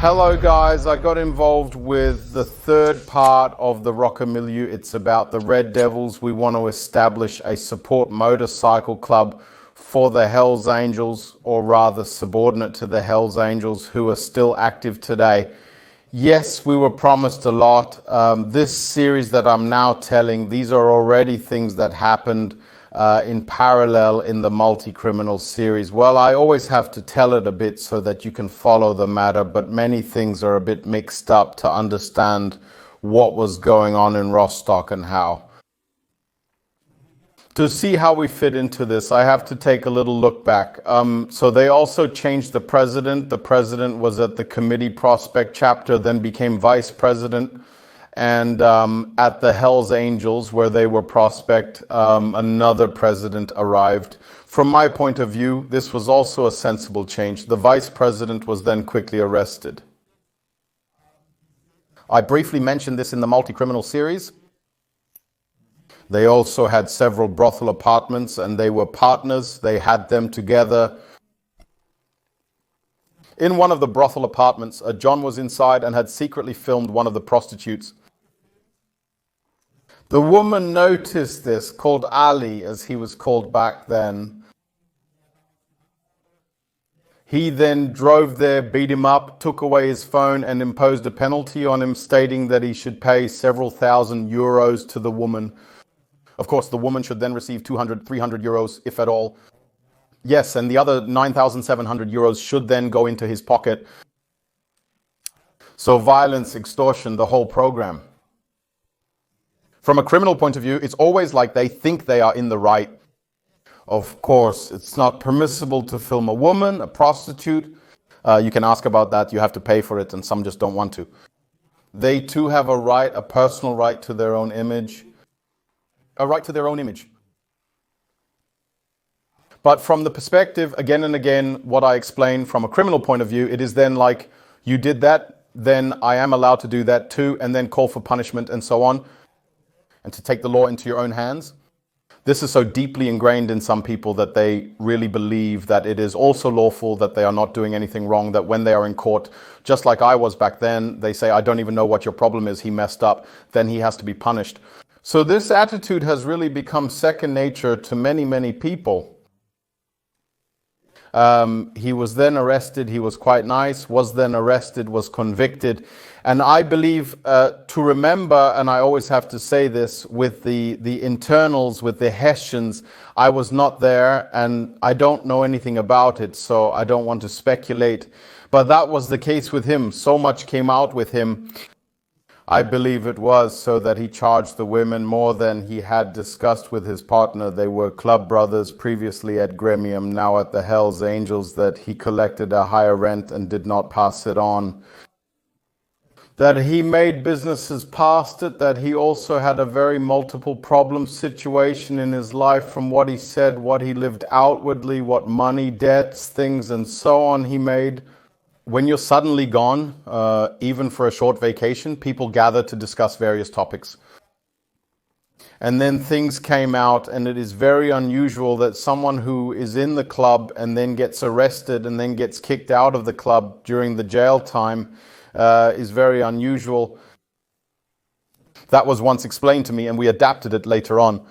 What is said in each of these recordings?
Hello guys, I got involved with the third part of the Rocker Milieu. It's about the Red Devils. We want to establish a support motorcycle club for the Hells Angels, or rather subordinate to the Hells Angels, who are still active today. Yes, we were promised a lot. This series that I'm now telling, these are already things that happened in parallel in the multi-criminal series. Well, I always have to tell it a bit so that you can follow the matter, but many things are a bit mixed up to understand what was going on in Rostock and how. To see how we fit into this, I have to take a little look back. So they also changed the president. The president was at the committee prospect chapter, then became vice president. And at the Hells Angels, where they were prospect, another president arrived. From my point of view, this was also a sensible change. The vice president was then quickly arrested. I briefly mentioned this in the multi-criminal series. They also had several brothel apartments, and they were partners. They had them together. In one of the brothel apartments, John was inside and had secretly filmed one of the prostitutes. The woman noticed this, called Ali, as he was called back then. He then drove there, beat him up, took away his phone, and imposed a penalty on him, stating that he should pay several thousand euros to the woman. Of course, the woman should then receive 200, 300 euros, if at all. Yes, and the other 9,700 euros should then go into his pocket. So violence, extortion, the whole program. From a criminal point of view, it's always like they think they are in the right. Of course, it's not permissible to film a woman, a prostitute. You can ask about that. You have to pay for it, and some just don't want to. They too have a right, a personal right to their own image. A right to their own image. But from the perspective, again and again, what I explain from a criminal point of view, it is then like, you did that, then I am allowed to do that too, and then call for punishment and so on, and to take the law into your own hands. This is so deeply ingrained in some people that they really believe that it is also lawful, that they are not doing anything wrong, that when they are in court, just like I was back then, they say, I don't even know what your problem is, he messed up, then he has to be punished. So this attitude has really become second nature to many, many people. He was then arrested, he was quite nice, was then arrested, was convicted. And I believe to remember, and I always have to say this, with the internals, with the Hessians, I was not there and I don't know anything about it, so I don't want to speculate. But that was the case with him. So much came out with him. I believe it was so that he charged the women more than he had discussed with his partner. They were club brothers previously at Gremium, now at the Hells Angels, that he collected a higher rent and did not pass it on. That he made businesses past it, that he also had a very multiple problem situation in his life, from what he said, what he lived outwardly, what money, debts, things and so on he made. When you're suddenly gone, even for a short vacation, people gather to discuss various topics. And then things came out, and it is very unusual that someone who is in the club and then gets arrested and then gets kicked out of the club during the jail time is very unusual. That was once explained to me, and we adapted it later on.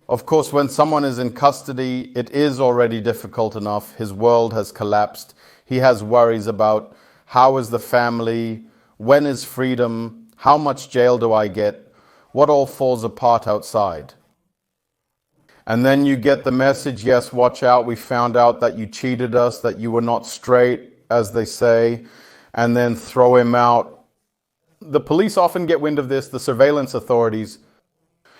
Of course, when someone is in custody, it is already difficult enough. His world has collapsed. He has worries about how is the family, when is freedom, how much jail do I get, what all falls apart outside. And then you get the message, yes, watch out, we found out that you cheated us, that you were not straight, as they say, and then throw him out. The police often get wind of this, the surveillance authorities.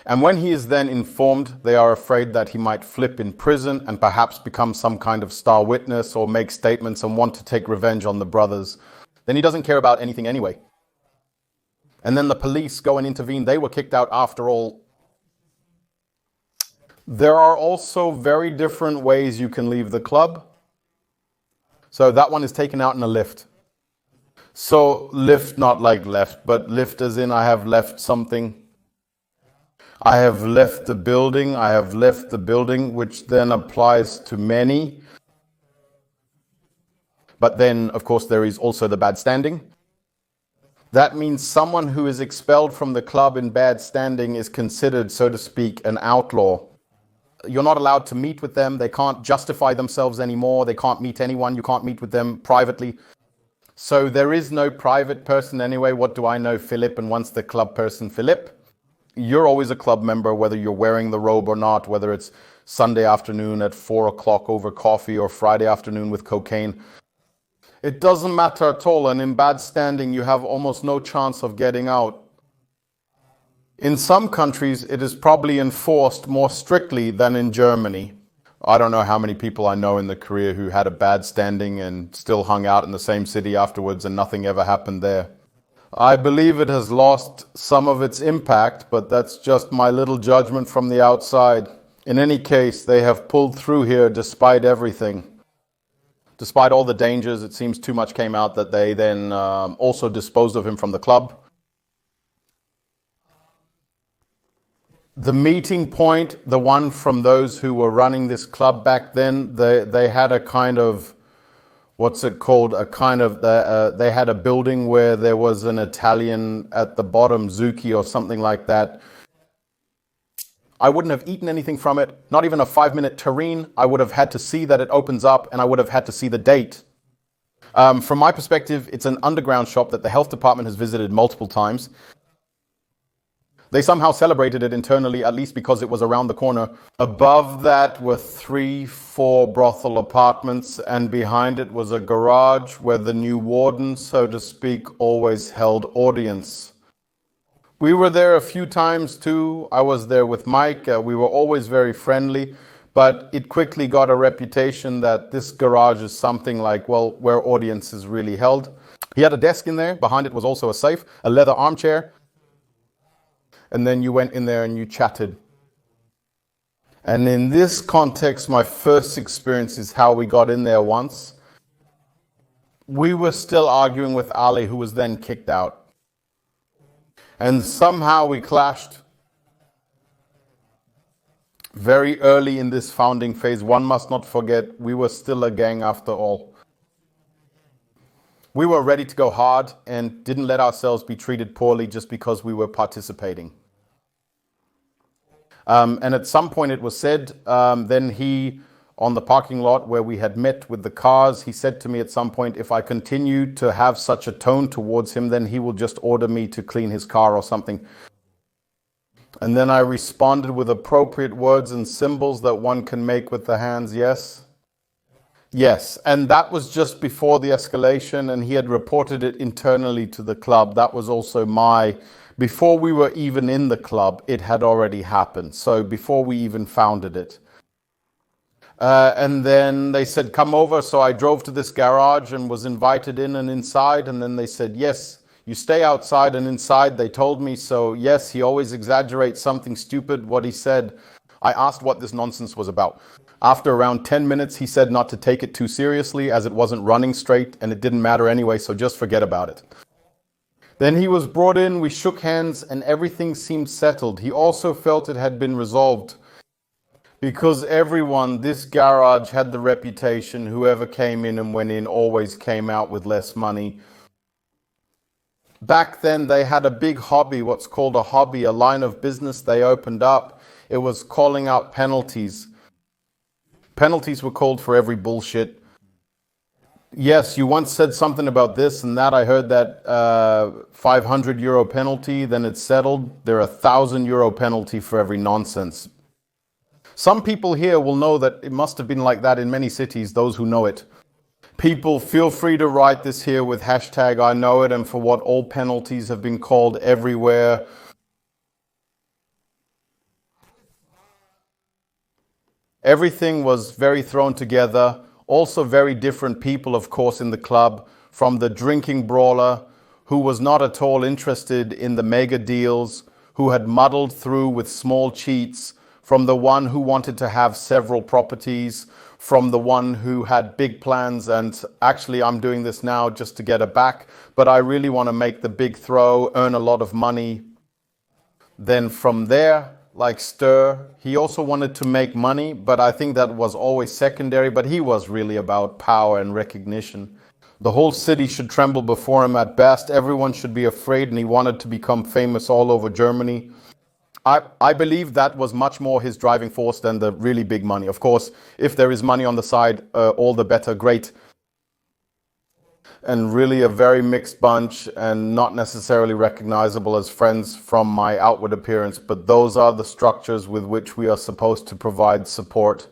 And when he is then informed, they are afraid that he might flip in prison and perhaps become some kind of star witness or make statements and want to take revenge on the brothers. Then he doesn't care about anything anyway. And then the police go and intervene. They were kicked out after all. There are also very different ways you can leave the club. So that one is taken out in a lift. So lift, not like left, but lift as in I have left something. I have left the building, which then applies to many. But then, of course, there is also the bad standing. That means someone who is expelled from the club in bad standing is considered, so to speak, an outlaw. You're not allowed to meet with them. They can't justify themselves anymore. They can't meet anyone. You can't meet with them privately. So there is no private person anyway. What do I know, Philip? And once the club person, Philip, you're always a club member, whether you're wearing the robe or not, whether it's Sunday afternoon at 4 o'clock over coffee or Friday afternoon with cocaine. It doesn't matter at all. And in bad standing, you have almost no chance of getting out. In some countries, it is probably enforced more strictly than in Germany. I don't know how many people I know in the career who had a bad standing and still hung out in the same city afterwards and nothing ever happened there. I believe it has lost some of its impact, but that's just my little judgment from the outside. In any case, they have pulled through here despite everything. Despite all the dangers, it seems too much came out that they then also disposed of him from the club. The meeting point, the one from those who were running this club back then, they had a kind of, what's it called? They had a building where there was an Italian at the bottom, Zucchi or something like that. I wouldn't have eaten anything from it, not even a 5-minute terrine. I would have had to see that it opens up and I would have had to see the date. From my perspective, it's an underground shop that the health department has visited multiple times. They somehow celebrated it internally, at least because it was around the corner. Above that were 3-4 brothel apartments, and behind it was a garage where the new warden, so to speak, always held audience. We were there a few times too. I was there with Mike. We were always very friendly, but it quickly got a reputation that this garage is something like, well, where audience is really held. He had a desk in there. Behind it was also a safe, a leather armchair. And then you went in there and you chatted. And in this context, my first experience is how we got in there once. We were still arguing with Ali, who was then kicked out. And somehow we clashed. Very early in this founding phase, one must not forget, we were still a gang after all. We were ready to go hard and didn't let ourselves be treated poorly just because we were participating. And at some point it was said, then he, on the parking lot where we had met with the cars, he said to me at some point, if I continue to have such a tone towards him, then he will just order me to clean his car or something. And then I responded with appropriate words and symbols that one can make with the hands, yes. Yes, and that was just before the escalation, and he had reported it internally to the club. That was also before we were even in the club, it had already happened. So before we even founded it. And then they said, come over. So I drove to this garage and was invited in and inside. And then they said, yes, you stay outside and inside. They told me, so yes, he always exaggerates something stupid, what he said. I asked what this nonsense was about. After around 10 minutes, he said not to take it too seriously as it wasn't running straight and it didn't matter anyway, so just forget about it. Then he was brought in, we shook hands and everything seemed settled. He also felt it had been resolved because everyone, this garage had the reputation, whoever came in and went in always came out with less money. Back then they had a big hobby, what's called a hobby, a line of business they opened up. It was calling out penalties. Penalties were called for every bullshit. Yes, you once said something about this and that. I heard that €500 penalty, then it's settled. There are €1,000 penalty for every nonsense. Some people here will know that it must have been like that in many cities, those who know it. People, feel free to write this here with hashtag I know it and for what all penalties have been called everywhere. Everything was very thrown together. Also very different people, of course, in the club, from the drinking brawler who was not at all interested in the mega deals, who had muddled through with small cheats, from the one who wanted to have several properties, from the one who had big plans and actually I'm doing this now just to get a back, but I really want to make the big throw, earn a lot of money. Then from there, like Stir, he also wanted to make money, but I think that was always secondary, but he was really about power and recognition. The whole city should tremble before him at best. Everyone should be afraid, and he wanted to become famous all over Germany. I believe that was much more his driving force than the really big money. Of course, if there is money on the side, all the better, great. And really a very mixed bunch and not necessarily recognizable as friends from my outward appearance, but those are the structures with which we are supposed to provide support.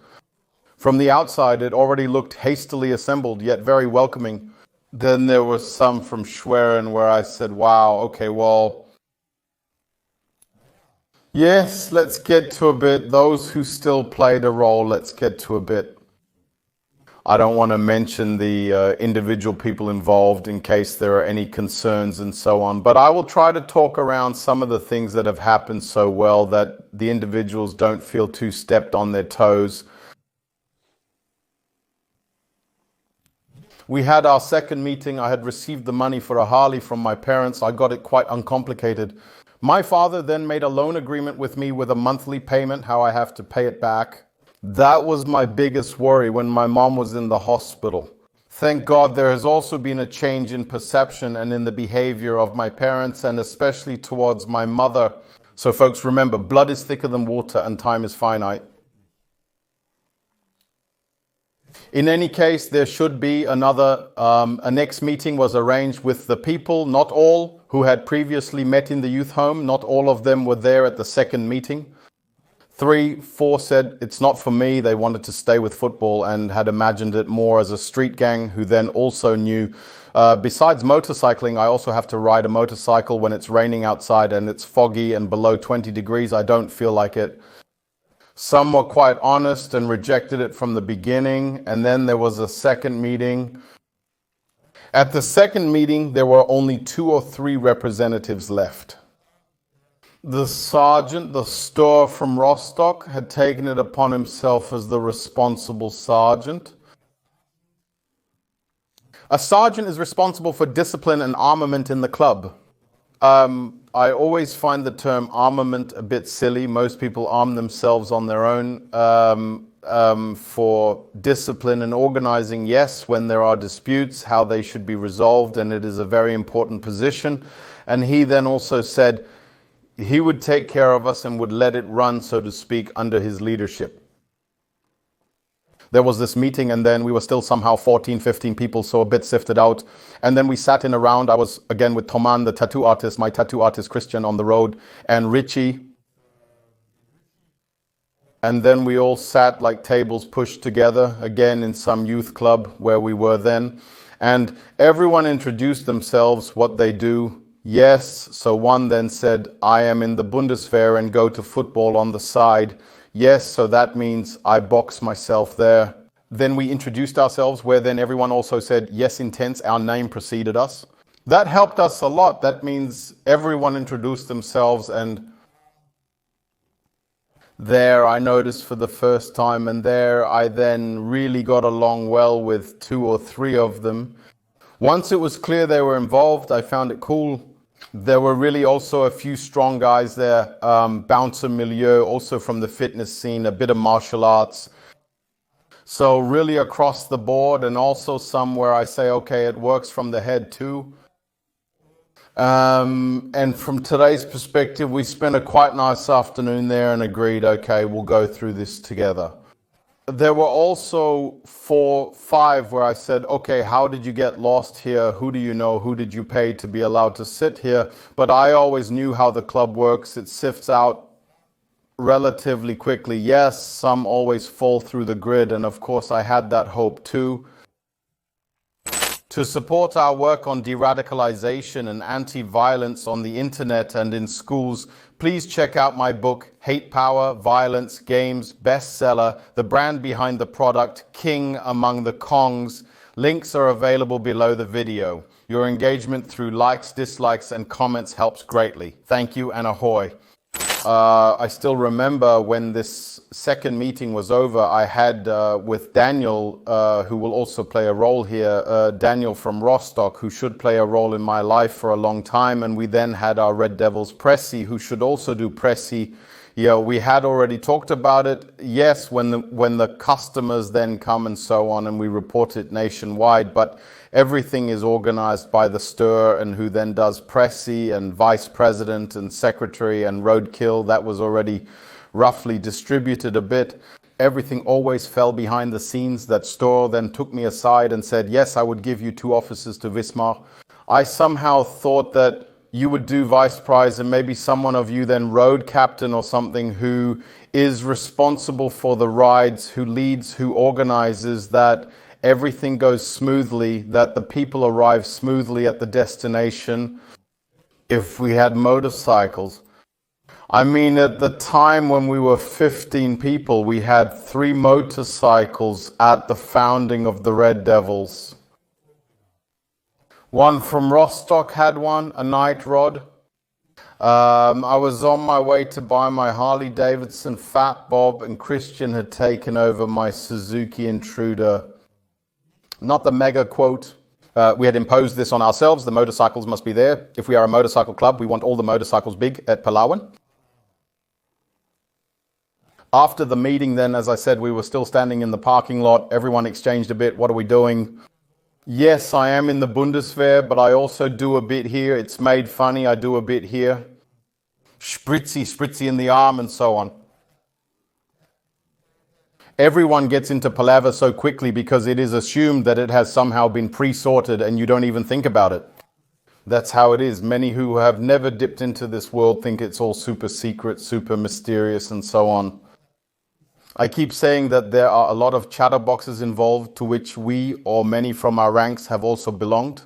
From the outside, it already looked hastily assembled, yet very welcoming. Then there was some from Schwerin where I said, wow, okay, well, yes, let's get to a bit. Those who still played a role, let's get to a bit. I don't want to mention the individual people involved in case there are any concerns and so on, but I will try to talk around some of the things that have happened so well that the individuals don't feel too stepped on their toes. We had our second meeting. I had received the money for a Harley from my parents. I got it quite uncomplicated. My father then made a loan agreement with me with a monthly payment, how I have to pay it back. That was my biggest worry when my mom was in the hospital. Thank God there has also been a change in perception and in the behavior of my parents, and especially towards my mother. So folks, remember, blood is thicker than water and time is finite. In any case, there should be a next meeting was arranged with the people, not all who had previously met in the youth home. Not all of them were there at the second meeting. 3, 4 said, it's not for me. They wanted to stay with football and had imagined it more as a street gang, who then also knew, besides motorcycling, I also have to ride a motorcycle when it's raining outside and it's foggy and below 20 degrees. I don't feel like it. Some were quite honest and rejected it from the beginning. And then there was a second meeting. At the second meeting, there were only 2 or 3 representatives left. The sergeant, the Stor from Rostock, had taken it upon himself as the responsible sergeant. A sergeant is responsible for discipline and armament in the club. I always find the term armament a bit silly. Most people arm themselves on their own for discipline and organizing, yes, when there are disputes, how they should be resolved, and it is a very important position. And he then also said, he would take care of us and would let it run, so to speak, under his leadership. There was this meeting, and then we were still somehow 14, 15 people, so a bit sifted out. And then we sat in a round. I was again with Toman, the tattoo artist, my tattoo artist Christian on the road, and Richie. And then we all sat like tables pushed together, again in some youth club where we were then. And everyone introduced themselves, what they do. Yes, so one then said, I am in the Bundeswehr and go to football on the side. Yes, so that means I box myself there. Then we introduced ourselves, where then everyone also said, yes, intense, our name preceded us. That helped us a lot. That means everyone introduced themselves, and there I noticed for the first time, and there I then really got along well with 2 or 3 of them. Once it was clear they were involved, I found it cool. There were really also a few strong guys there, bouncer milieu, also from the fitness scene, a bit of martial arts. So really across the board, and also some where I say, okay, it works from the head too. And from today's perspective, we spent a quite nice afternoon there and agreed, okay, we'll go through this together. There were also 4, 5 where I said, okay, how did you get lost here? Who do you know? Who did you pay to be allowed to sit here? But I always knew how the club works. It sifts out relatively quickly. Yes, some always fall through the grid. And of course, I had that hope too. To support our work on de-radicalization and anti-violence on the internet and in schools, please check out my book, Hate Power, Violence, Games, bestseller, the brand behind the product, King Among the Kongs. Links are available below the video. Your engagement through likes, dislikes, and comments helps greatly. Thank you and ahoy. I still remember when this second meeting was over, I had with Daniel, who will also play a role here, Daniel from Rostock, who should play a role in my life for a long time. And we then had our Red Devils Pressy, who should also do Pressy Yeah, we had already talked about it. Yes, when the customers then come and so on, and we report it nationwide, but everything is organized by the stir, and who then does pressy and vice president and secretary and roadkill. That was already roughly distributed a bit. Everything always fell behind the scenes. That store then took me aside and said, yes, I would give you 2 offices to Wismar. I somehow thought that you would do vice prize and maybe someone of you then road captain or something who is responsible for the rides, who leads, who organizes, that everything goes smoothly, that the people arrive smoothly at the destination. If we had motorcycles, I mean, at the time when we were 15 people, we had 3 motorcycles at the founding of the Red Devils. One from Rostock had one, a night rod. I was on my way to buy my Harley Davidson Fat Bob, and Christian had taken over my Suzuki Intruder. Not the mega quote. We had imposed this on ourselves. The motorcycles must be there. If we are a motorcycle club, we want all the motorcycles big at Palawan. After the meeting then, as I said, we were still standing in the parking lot. Everyone exchanged a bit. What are we doing? Yes, I am in the Bundeswehr, but I also do a bit here. It's made funny. I do a bit here. Spritzy in the arm and so on. Everyone gets into palaver so quickly because it is assumed that it has somehow been pre-sorted and you don't even think about it. That's how it is. Many who have never dipped into this world think it's all super secret, super mysterious and so on. I keep saying that there are a lot of chatterboxes involved to which we or many from our ranks have also belonged.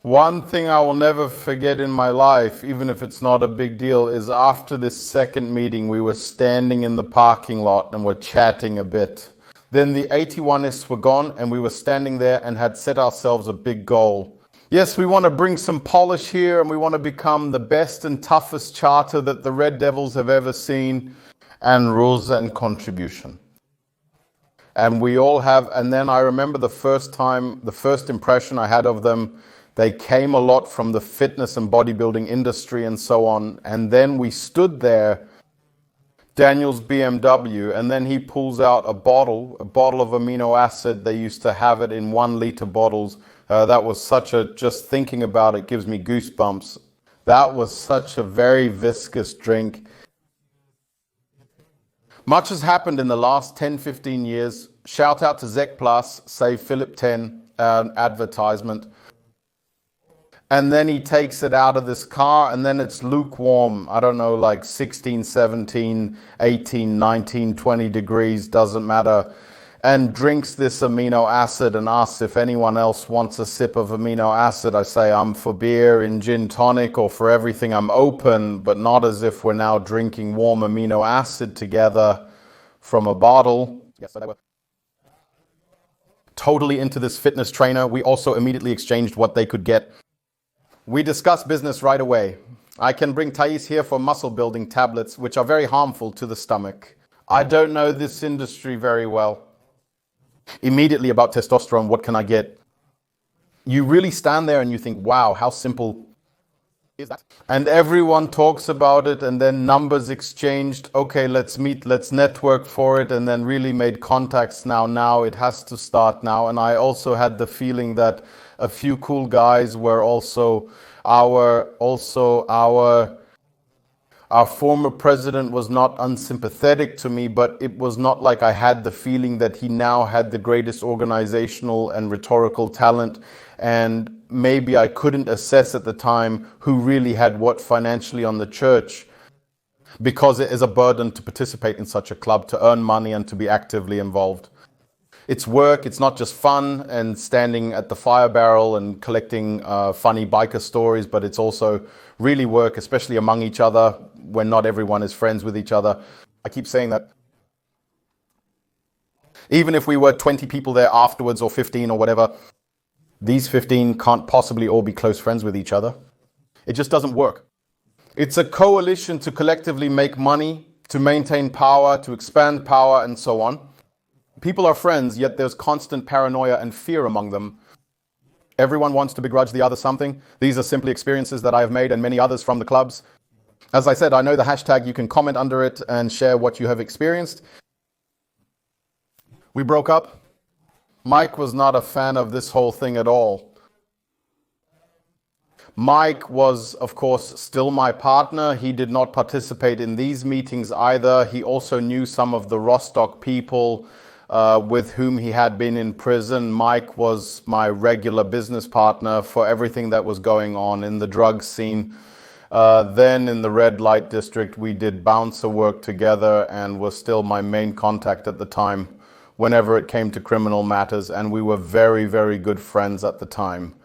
One thing I will never forget in my life, even if it's not a big deal, is after this second meeting, we were standing in the parking lot and were chatting a bit. Then the 81ists were gone and we were standing there and had set ourselves a big goal. Yes, we want to bring some polish here and we want to become the best and toughest charter that the Red Devils have ever seen, and rules and contribution. And we all have, and then I remember the first impression I had of them, they came a lot from the fitness and bodybuilding industry and so on. And then we stood there, Daniel's BMW, and then he pulls out a bottle of amino acid. They used to have it in 1 liter bottles. That was just thinking about it gives me goosebumps. That was such a very viscous drink. Much has happened in the last 10-15 years. Shout out to Zec Plus, save Philip 10 advertisement. And then he takes it out of this car and then it's lukewarm. I don't know, like 16, 17, 18, 19, 20 degrees, doesn't matter. And drinks this amino acid and asks if anyone else wants a sip of amino acid. I say I'm for beer in gin tonic, or for everything I'm open, but not as if we're now drinking warm amino acid together from a bottle. Yes, so they were totally into this fitness trainer. We also immediately exchanged what they could get. We discussed business right away. I can bring Thais here for muscle building tablets, which are very harmful to the stomach. I don't know this industry very well. Immediately about testosterone, what can I get? You really stand there and you think, wow, how simple is that? And everyone talks about it, and then numbers exchanged. Okay, let's meet, let's network for it, and then really made contacts now. It has to start now. And I also had the feeling that a few cool guys were also our former president was not unsympathetic to me, but it was not like I had the feeling that he now had the greatest organizational and rhetorical talent. And maybe I couldn't assess at the time who really had what financially on the church, because it is a burden to participate in such a club, to earn money and to be actively involved. It's work, it's not just fun and standing at the fire barrel and collecting funny biker stories, but it's also really work, especially among each other, when not everyone is friends with each other. I keep saying that. Even if we were 20 people there afterwards, or 15 or whatever, these 15 can't possibly all be close friends with each other. It just doesn't work. It's a coalition to collectively make money, to maintain power, to expand power, and so on. People are friends, yet there's constant paranoia and fear among them. Everyone wants to begrudge the other something. These are simply experiences that I have made and many others from the clubs. As I said, I know the hashtag, you can comment under it and share what you have experienced. We broke up. Mike was not a fan of this whole thing at all. Mike was, of course, still my partner. He did not participate in these meetings either. He also knew some of the Rostock people with whom he had been in prison. Mike was my regular business partner for everything that was going on in the drug scene. Then in the red light district, we did bouncer work together and was still my main contact at the time whenever it came to criminal matters. And we were very, very good friends at the time.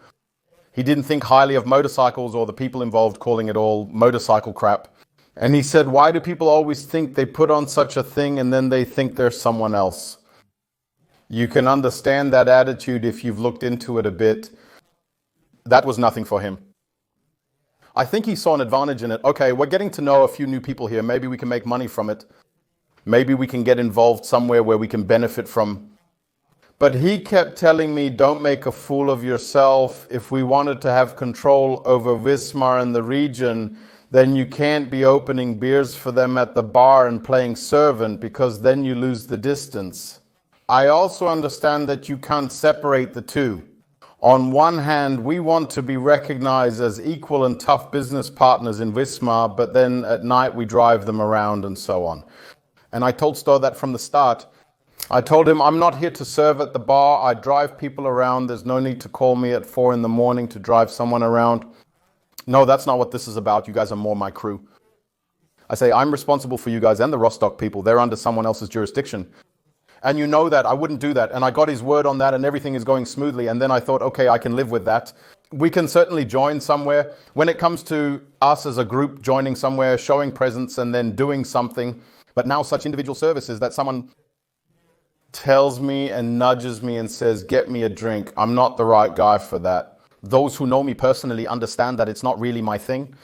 He didn't think highly of motorcycles or the people involved, calling it all motorcycle crap. And he said, why do people always think they put on such a thing and then they think they're someone else? You can understand that attitude if you've looked into it a bit. That was nothing for him. I think he saw an advantage in it. Okay, we're getting to know a few new people here. Maybe we can make money from it. Maybe we can get involved somewhere where we can benefit from. But he kept telling me, don't make a fool of yourself. If we wanted to have control over Wismar and the region, then you can't be opening beers for them at the bar and playing servant, because then you lose the distance. I also understand that you can't separate the two. On one hand, we want to be recognized as equal and tough business partners in Wismar, but then at night we drive them around and so on. And I told Sto that from the start. I told him, I'm not here to serve at the bar. I drive people around. There's no need to call me at 4 a.m. to drive someone around. No, that's not what this is about. You guys are more my crew. I say, I'm responsible for you guys and the Rostock people. They're under someone else's jurisdiction. And you know that I wouldn't do that. And I got his word on that and everything is going smoothly. And then I thought, okay, I can live with that. We can certainly join somewhere. When it comes to us as a group joining somewhere, showing presence and then doing something. But now such individual services that someone tells me and nudges me and says, get me a drink. I'm not the right guy for that. Those who know me personally understand that it's not really my thing.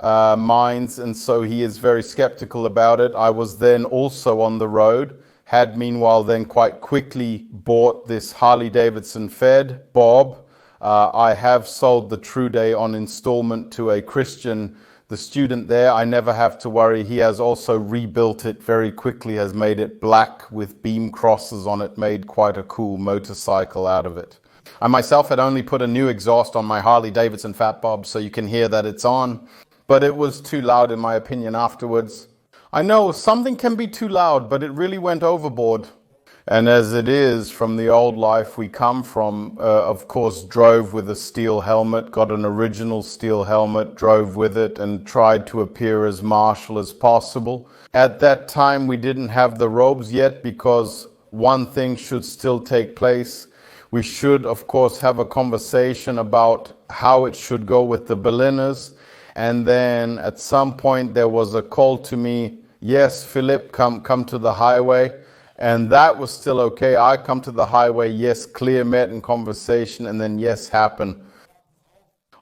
Minds, and so he is very skeptical about it. I was then also on the road, had meanwhile then quite quickly bought this Harley Davidson Fed, Bob. I have sold the True Day on installment to a Christian, the student there. I never have to worry. He has also rebuilt it very quickly, has made it black with beam crosses on it, made quite a cool motorcycle out of it. I myself had only put a new exhaust on my Harley Davidson Fat Bob, so you can hear that it's on, but it was too loud in my opinion afterwards. I know something can be too loud, but it really went overboard. And as it is, from the old life we come from, of course, drove with a steel helmet, got an original steel helmet, drove with it and tried to appear as martial as possible. At that time, we didn't have the robes yet because one thing should still take place. We should, of course, have a conversation about how it should go with the Berliners. And then at some point there was a call to me, yes, Philip, come to the highway. And that was still okay. I come to the highway, yes, clear, met in conversation, and then yes, happen.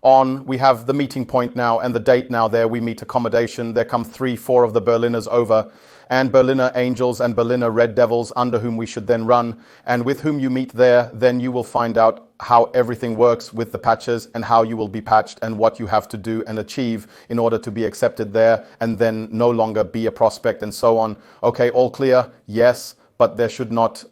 We have the meeting point now and the date now there. We meet accommodation. There come 3-4 of the Berliners over, and Berliner Angels and Berliner Red Devils, under whom we should then run. And with whom you meet there, then you will find out how everything works with the patches and how you will be patched and what you have to do and achieve in order to be accepted there and then no longer be a prospect and so on. Okay, all clear? Yes. But there should not.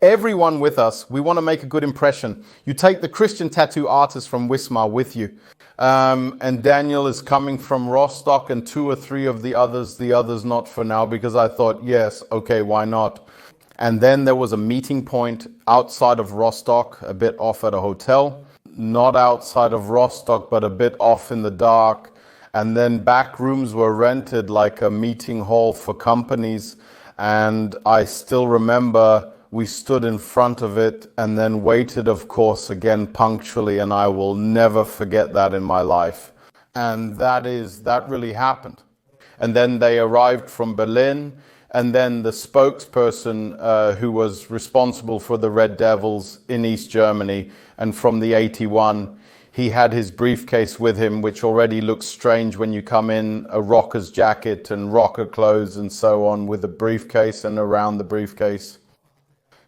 Everyone with us, we want to make a good impression. You take the Christian tattoo artist from Wismar with you. And Daniel is coming from Rostock and 2 or 3 of the others not for now, because I thought, yes, okay, why not? And then there was a meeting point outside of Rostock, a bit off at a hotel. Not outside of Rostock, but a bit off in the dark. And then back rooms were rented like a meeting hall for companies. And I still remember we stood in front of it and then waited, of course, again punctually, and I will never forget that in my life. And that really happened. And then they arrived from Berlin, and then the spokesperson who was responsible for the Red Devils in East Germany and from the 81, He had his briefcase with him, which already looks strange when you come in a rocker's jacket and rocker clothes and so on, with a briefcase and around the briefcase.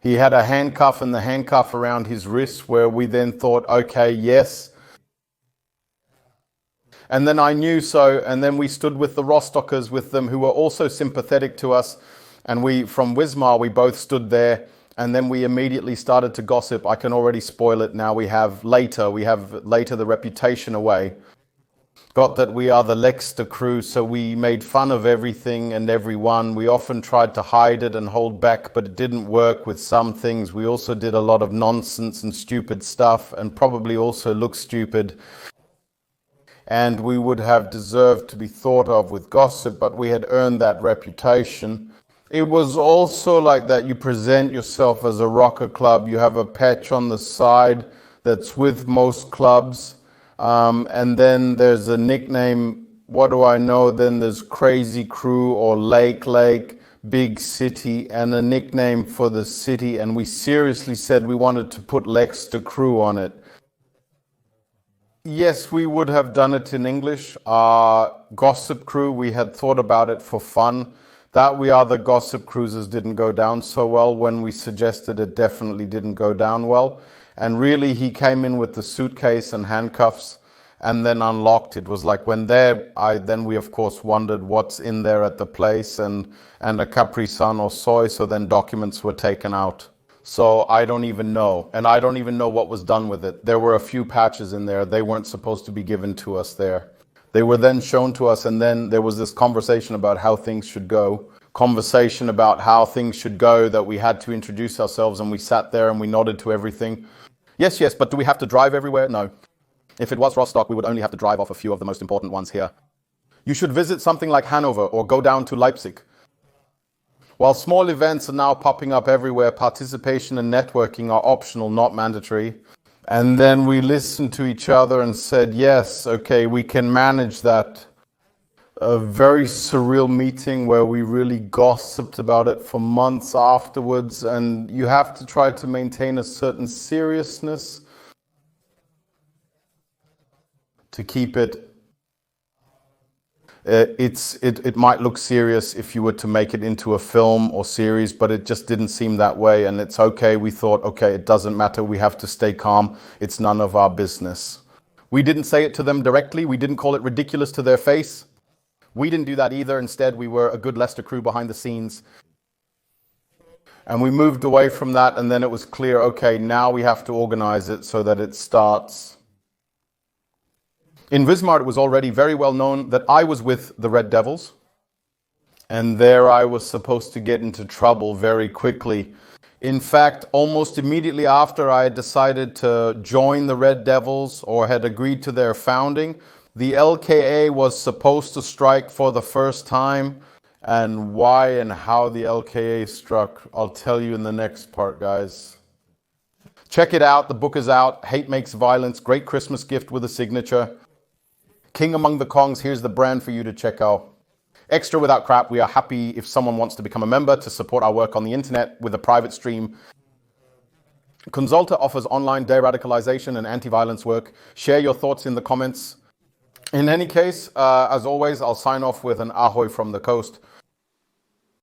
He had a handcuff and the handcuff around his wrist, where we then thought, okay, yes. And then I knew so, and then we stood with the Rostockers with them, who were also sympathetic to us. And we, from Wismar, we both stood there, and then we immediately started to gossip. I can already spoil it now. We have later the reputation away. Got that we are the Lexter crew, so we made fun of everything and everyone. We often tried to hide it and hold back, but it didn't work with some things. We also did a lot of nonsense and stupid stuff, and probably also looked stupid. And we would have deserved to be thought of with gossip, but we had earned that reputation. It was also like that you present yourself as a rocker club. You have a patch on the side that's with most clubs. And then there's a nickname, what do I know? Then there's Crazy Crew or Lake, Big City, and a nickname for the city. And we seriously said we wanted to put Lexter Crew on it. Yes, we would have done it in English. Gossip Crew, we had thought about it for fun. That We Are the Gossip Cruisers didn't go down so well. When we suggested it, definitely didn't go down well. And really, he came in with the suitcase and handcuffs and then unlocked. It was like when then we of course wondered what's in there at the place, and a Capri Sun or soy, so then documents were taken out. So I don't even know. And I don't even know what was done with it. There were a few patches in there. They weren't supposed to be given to us there. They were then shown to us, and then there was this conversation about how things should go. That we had to introduce ourselves, and we sat there and we nodded to everything. Yes, but do we have to drive everywhere? No. If it was Rostock, we would only have to drive off a few of the most important ones here. You should visit something like Hanover or go down to Leipzig. While small events are now popping up everywhere, participation and networking are optional, not mandatory. And then we listened to each other and said, yes, okay, we can manage that. A very surreal meeting where we really gossiped about it for months afterwards, and you have to try to maintain a certain seriousness to keep it. It might look serious if you were to make it into a film or series, but it just didn't seem that way. And it's okay. We thought, okay, it doesn't matter. We have to stay calm. It's none of our business. We didn't say it to them directly. We didn't call it ridiculous to their face. We didn't do that either. Instead, we were a good Leicester crew behind the scenes. And we moved away from that. And then it was clear, okay, now we have to organize it so that it starts. In Wismar, it was already very well known that I was with the Red Devils, and there I was supposed to get into trouble very quickly. In fact, almost immediately after I had decided to join the Red Devils, or had agreed to their founding, the LKA was supposed to strike for the first time. And why and how the LKA struck, I'll tell you in the next part, guys. Check it out. The book is out. Hate Makes Violence. Great Christmas gift with a signature. King Among the Kongs, here's the brand for you to check out. Extra without crap, we are happy if someone wants to become a member to support our work on the internet with a private stream. Consulta offers online de-radicalization and anti-violence work. Share your thoughts in the comments. In any case, as always, I'll sign off with an ahoy from the coast.